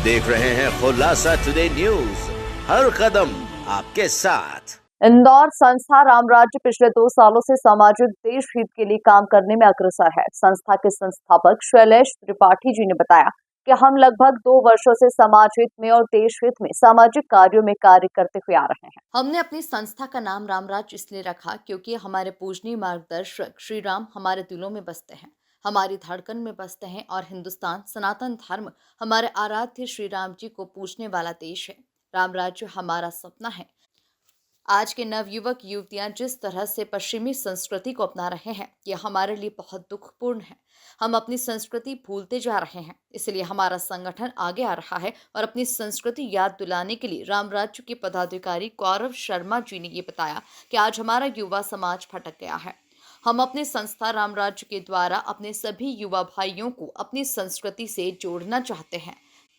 देख रहे हैं खुलासा टुडे न्यूज, हर कदम आपके साथ। इंदौर संस्था रामराज्य पिछले 2 सालों से सामाजिक देश हित के लिए काम करने में अग्रसर है। संस्था के संस्थापक शैलेश त्रिपाठी जी ने बताया कि हम लगभग 2 वर्षों से समाज हित में और देश हित में सामाजिक कार्यों में कार्य करते हुए आ रहे हैं। हमने अपनी संस्था का नाम रामराज्य इसलिए रखा क्योंकि हमारे पूजनीय मार्गदर्शक श्री राम हमारे दिलों में बसते हैं, हमारी धड़कन में बसते हैं और हिंदुस्तान सनातन धर्म हमारे आराध्य श्री राम जी को पूजने वाला देश है। रामराज्य हमारा सपना है। आज के नवयुवक युवतियां जिस तरह से पश्चिमी संस्कृति को अपना रहे हैं, यह हमारे लिए बहुत दुखपूर्ण है। हम अपनी संस्कृति भूलते जा रहे हैं, इसलिए हमारा संगठन आगे आ रहा है और अपनी संस्कृति याद दिलाने के लिए रामराज्य के पदाधिकारी गौरव शर्मा जी ने ये बताया कि आज हमारा युवा समाज भटक गया है। हम अपने संस्था रामराज्य के द्वारा अपने सभी युवा भाइयों को अपनी संस्कृति से जोड़ना चाहते हैं,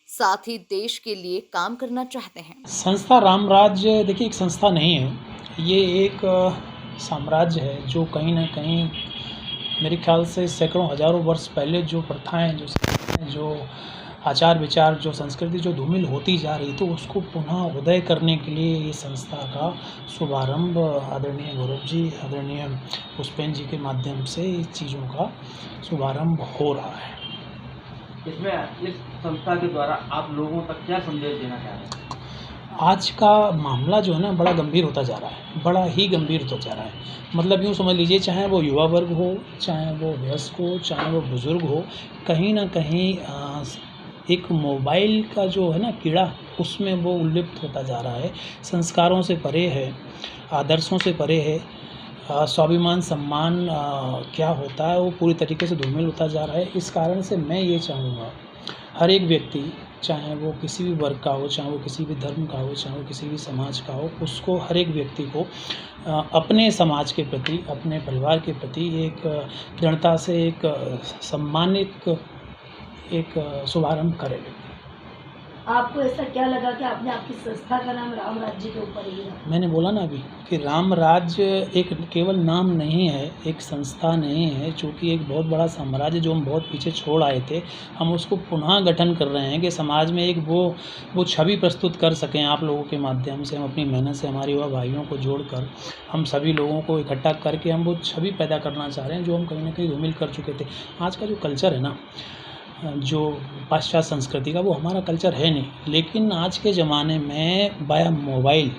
साथ ही देश के लिए काम करना चाहते हैं। संस्था रामराज्य देखिए एक संस्था नहीं है, ये एक साम्राज्य है जो कहीं ना कहीं मेरे ख्याल से सैकड़ों हजारों वर्ष पहले जो प्रथाएं, जो आचार विचार, जो संस्कृति जो धूमिल होती जा रही तो उसको पुनः उदय करने के लिए ये संस्था का शुभारंभ आदरणीय गौरव जी, आदरणीय पुष्पेन जी के माध्यम से इस चीज़ों का शुभारंभ हो रहा है। इसमें इस संस्था के द्वारा आप लोगों तक क्या संदेश देना चाह रहे हैं? आज का मामला जो है ना बड़ा गंभीर होता जा रहा है, बड़ा ही गंभीर होता जा रहा है। मतलब यूँ समझ लीजिए, चाहे वो युवा वर्ग हो, चाहे वो वयस्क हो, चाहे वो बुज़ुर्ग हो, कहीं ना कहीं एक मोबाइल का जो है ना कीड़ा, उसमें वो उल्लिप्त होता जा रहा है। संस्कारों से परे है, आदर्शों से परे है, स्वाभिमान सम्मान क्या होता है वो पूरी तरीके से धूमिल होता जा रहा है। इस कारण से मैं ये चाहूँगा हर एक व्यक्ति, चाहे वो किसी भी वर्ग का हो, चाहे वो किसी भी धर्म का हो, चाहे वो किसी भी समाज का हो, उसको हर एक व्यक्ति को अपने समाज के प्रति, अपने परिवार के प्रति एक दृढ़ता से एक सम्मानित एक शुभारंभ करे। आपको ऐसा क्या लगा कि आपने आपकी संस्था का नाम राम राज्य के ऊपर लिया? मैंने बोला ना अभी कि राम राज्य एक केवल नाम नहीं है, एक संस्था नहीं है, चूँकि एक बहुत बड़ा साम्राज्य जो हम बहुत पीछे छोड़ आए थे, हम उसको पुनः गठन कर रहे हैं कि समाज में एक वो छवि प्रस्तुत कर सकें। आप लोगों के माध्यम से, हम अपनी मेहनत से हमारे युवा भाइयों को जोड़कर, हम सभी लोगों को इकट्ठा करके हम वो छवि पैदा करना चाह रहे हैं जो हम कहीं ना कहीं धूमिल कर चुके थे। आज का जो कल्चर है ना, जो पाश्चात्य संस्कृति का, वो हमारा कल्चर है नहीं। लेकिन आज के ज़माने में वाया मोबाइल,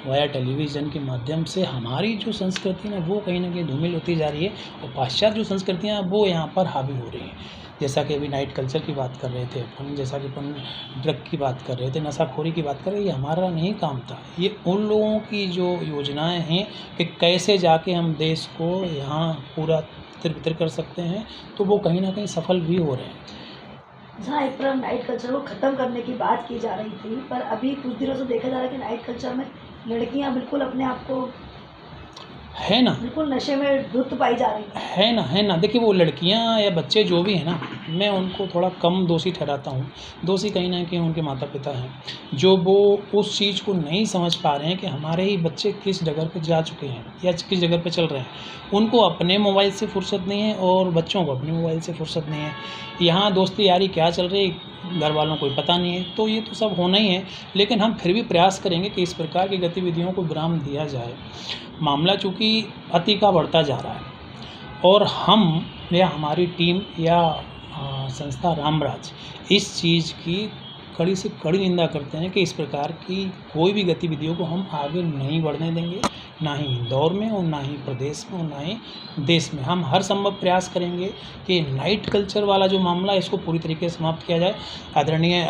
वाया टेलीविज़न के माध्यम से हमारी जो संस्कृति ना वो कहीं ना कहीं धूमिल होती जा रही है और पाश्चात्य जो संस्कृतियाँ वो यहाँ पर हावी हो रही हैं। जैसा कि अभी नाइट कल्चर की बात कर रहे थे अपन, जैसा कि अपन ड्रग की बात कर रहे थे, नशाखोरी की बात कर रहे थे, ये हमारा नहीं काम था। ये उन लोगों की जो योजनाएँ हैं कि कैसे जाके हम देश को यहाँ पूरा तितर-बितर कर सकते हैं, तो वो कहीं ना कहीं सफल भी हो रहे हैं। जहाँ एक तरफ नाइट कल्चर को ख़त्म करने की बात की जा रही थी, पर अभी कुछ दिनों से देखा जा रहा है कि नाइट कल्चर में लड़कियां बिल्कुल अपने आप को है ना, बिल्कुल नशे में धुत पाई जा रही है ना। देखिए वो लड़कियां या बच्चे जो भी हैं ना, मैं उनको थोड़ा कम दोषी ठहराता हूँ। दोषी कहीं ना कहीं उनके माता पिता हैं, जो वो उस चीज़ को नहीं समझ पा रहे हैं कि हमारे ही बच्चे किस जगह पे जा चुके हैं या किस जगह पे चल रहे हैं। उनको अपने मोबाइल से फुर्सत नहीं है और बच्चों को अपने मोबाइल से फुर्सत नहीं है। यहाँ दोस्ती यारी क्या चल रही है घर वालों को पता नहीं है। तो ये तो सब होना ही है, लेकिन हम फिर भी प्रयास करेंगे कि इस प्रकार की गतिविधियों को विराम दिया जाए। मामला चूँकि अति का बढ़ता जा रहा है और हम या हमारी टीम या संस्था रामराज इस चीज़ की कड़ी से कड़ी निंदा करते हैं कि इस प्रकार की कोई भी गतिविधियों को हम आगे नहीं बढ़ने देंगे, ना ही इंदौर में और ना ही प्रदेश में और ना ही देश में। हम हर संभव प्रयास करेंगे कि नाइट कल्चर वाला जो मामला है इसको पूरी तरीके से समाप्त किया जाए। आदरणीय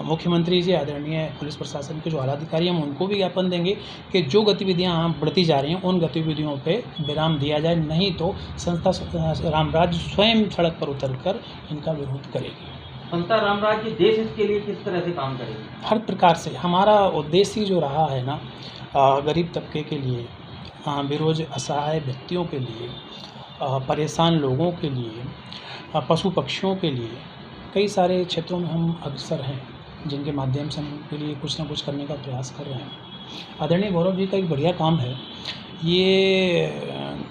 मुख्यमंत्री जी, आदरणीय पुलिस प्रशासन के जो आलाधिकारी हम उनको भी ज्ञापन देंगे कि जो गतिविधियाँ बढ़ती जा रही हैं उन गतिविधियों पर विराम दिया जाए, नहीं तो संस्था रामराज स्वयं सड़क पर उतर कर इनका विरोध करेगी। संस्था रामराज्य देश इसके लिए किस तरह से काम करेगी? हर प्रकार से हमारा उद्देश्य ही जो रहा है ना, गरीब तबके के लिए, बेरोज़ असहाय व्यक्तियों के लिए, परेशान लोगों के लिए, पशु पक्षियों के लिए, कई सारे क्षेत्रों में हम अग्रसर हैं जिनके माध्यम से हम उनके लिए कुछ ना कुछ करने का प्रयास कर रहे हैं। आदरणीय गौरव जी का एक बढ़िया काम है, ये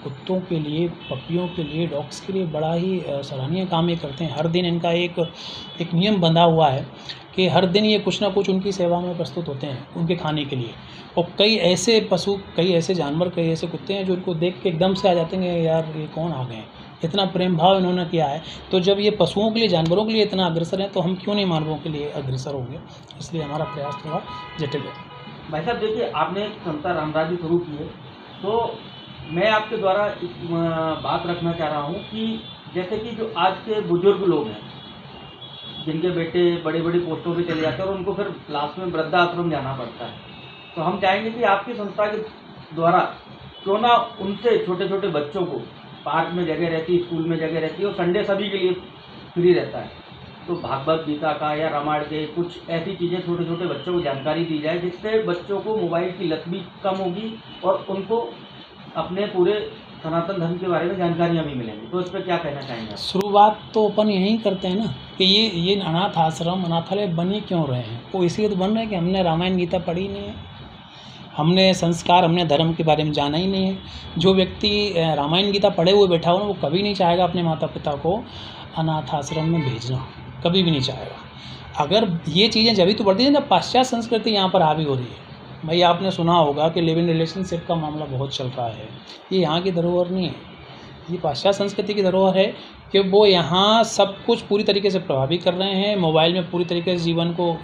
कुत्तों के लिए, पपियों के लिए, डॉग्स के लिए बड़ा ही सराहनीय काम ये करते हैं। हर दिन इनका एक नियम बंधा हुआ है कि हर दिन ये कुछ ना कुछ उनकी सेवा में प्रस्तुत होते हैं उनके खाने के लिए। और कई ऐसे पशु, कई ऐसे जानवर, कई ऐसे कुत्ते हैं जो उनको देख के एकदम से आ जाते हैं कि यार ये कौन आ गए हैं। इतना प्रेम भाव इन्होंने किया है। तो जब ये पशुओं के लिए, जानवरों के लिए इतना अग्रसर है तो हम क्यों नहीं मानवों के लिए अग्रसर होंगे। इसलिए हमारा प्रयास थोड़ा जटिल है। भाई साहब देखिए, आपने एक संस्था रामराज्य शुरू की है, तो मैं आपके द्वारा एक बात रखना चाह रहा हूँ कि जैसे कि जो आज के बुजुर्ग लोग हैं, जिनके बेटे बड़ी बड़ी पोस्टों पे चले जाते हैं और उनको फिर लास्ट में वृद्धाश्रम जाना पड़ता है, तो हम चाहेंगे कि आपकी संस्था के द्वारा क्यों ना उनसे छोटे छोटे बच्चों को, पार्क में जगह रहती है, स्कूल में जगह रहती है और संडे सभी के लिए फ्री रहता है, तो भागवत गीता का या रामायण के कुछ ऐसी चीज़ें छोटे छोटे बच्चों को जानकारी दी जाए, जिससे बच्चों को मोबाइल की लत भी कम होगी और उनको अपने पूरे सनातन धर्म के बारे में जानकारियाँ भी मिलेंगी। तो इस पर क्या कहना चाहेंगे आप? शुरुआत तो अपन यहीं करते हैं ना कि ये अनाथ आश्रम, अनाथालय बने क्यों रहे हैं। वो इसलिए तो बन रहे हैं कि हमने रामायण गीता पढ़ी नहीं है, हमने संस्कार, हमने धर्म के बारे में जाना ही नहीं है। जो व्यक्ति रामायण गीता पढ़े हुए बैठा हो ना, वो कभी नहीं चाहेगा अपने माता पिता को अनाथ आश्रम में भेजना, कभी भी नहीं चाहेगा। अगर ये चीज़ें जब भी तो बढ़ती हैं जब पाश्चात्य संस्कृति यहाँ पर हावी हो रही है। भाई आपने सुना होगा कि लिव इन रिलेशनशिप का मामला बहुत चल रहा है। ये यहाँ की धरोहर नहीं है, ये पाश्चात्य संस्कृति की धरोहर है कि वो यहाँ सब कुछ पूरी तरीके से प्रभावित कर रहे हैं। मोबाइल में पूरी तरीके से जीवन को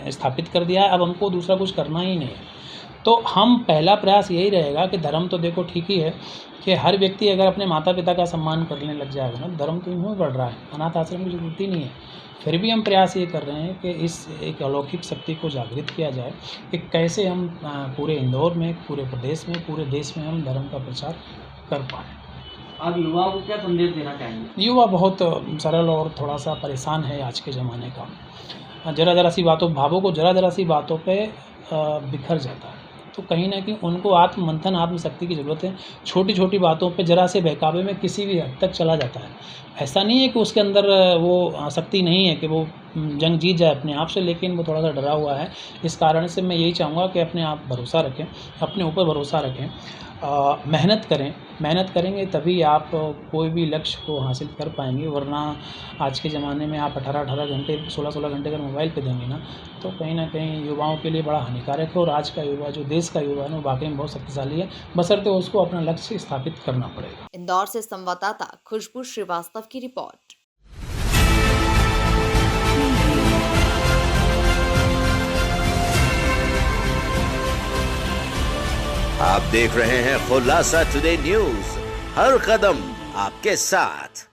स्थापित कर दिया है। अब हमको दूसरा कुछ करना ही नहीं है। तो हम पहला प्रयास यही रहेगा कि धर्म तो देखो ठीक ही है कि हर व्यक्ति अगर अपने माता पिता का सम्मान करने लग जाएगा ना, धर्म तो यूँ ही बढ़ रहा है, अनाथ आश्रम की जरूरत ही नहीं है। फिर भी हम प्रयास ये कर रहे हैं कि इस एक अलौकिक शक्ति को जागृत किया जाए कि कैसे हम पूरे इंदौर में, पूरे प्रदेश में, पूरे देश में हम धर्म का प्रचार कर पाएँ। आप युवाओं को क्या संदेश देना चाहेंगे? युवा बहुत सरल और थोड़ा सा परेशान है आज के ज़माने का। ज़रा सी बातों, भावों को ज़रा सी बातों पे बिखर जाता है। तो कहीं ना कहीं उनको आत्ममंथन, आत्मशक्ति की ज़रूरत है। छोटी छोटी बातों पे ज़रा से बहकावे में किसी भी हद तक चला जाता है। ऐसा नहीं है कि उसके अंदर वो शक्ति नहीं है कि वो जंग जीत जाए अपने आप से, लेकिन वो थोड़ा सा डरा हुआ है। इस कारण से मैं यही चाहूँगा कि अपने आप भरोसा रखें, अपने ऊपर भरोसा रखें, मेहनत करें। मेहनत करेंगे तभी आप कोई भी लक्ष्य को हासिल कर पाएंगे, वरना आज के ज़माने में आप 18-18 घंटे, 16-16 घंटे अगर मोबाइल पे देंगे ना, तो कहीं ना कहीं युवाओं के लिए बड़ा हानिकारक है। और आज का युवा, जो देश का युवा है ना, वो वाकई में बहुत शक्तिशाली है, बशर्ते उसको अपना लक्ष्य स्थापित करना पड़ेगा। इंदौर से संवाददाता खुशबू श्रीवास्तव की रिपोर्ट। आप देख रहे हैं खुलासा टुडे न्यूज, हर कदम आपके साथ।